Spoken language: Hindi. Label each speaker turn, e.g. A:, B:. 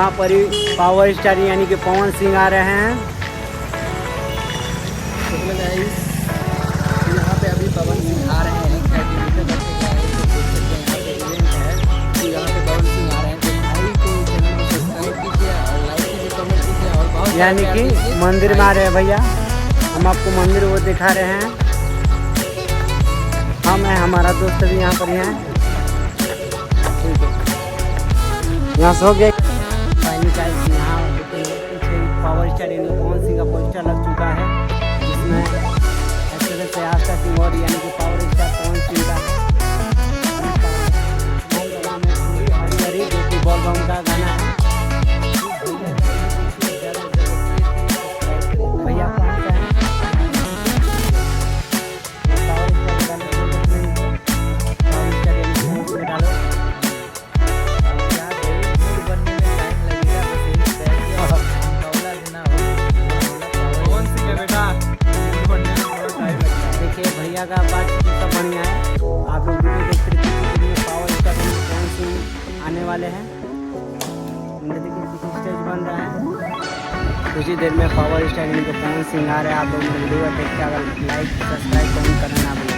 A: यहाँ पर ही पावर स्टार यानी कि पवन सिंह आ रहे हैं।
B: यहाँ पे अभी पवन सिंह आ रहे हैं। यहाँ पे पवन सिंह आ रहे हैं, तो भाई को चैनल को सब्सक्राइब कीजिए और लाइक कीजिए, कमेंट कीजिए और बहुत
A: यानी कि मंदिर में आ रहे हैं भैया। हम आपको मंदिर वो दिखा रहे हैं। हम हैं, हमारा दोस्त भी यहाँ पर ही है। यहाँ से हो गया यहाँ पीछे पावर स्टार यानी पवन सिंह का पोस्टर लग चुका है, जिसमें एक्ट्रेस से आस्था सिंह और यानी कि पावर स्टार पवन सिंह का हरी जो कि बॉल बम का गाना है। भैया भैया का बात सब बढ़िया है। आप लोग वीडियो देखते रहिए। पावर स्टार पवन सिंह आने वाले हैं। देखिए स्टेज बन रहा है। कुछ ही देर में पावर स्टार पवन सिंह आ रहे हैं। आप लोग वीडियो देखते अगर लाइक सब्सक्राइब कमेंट करना।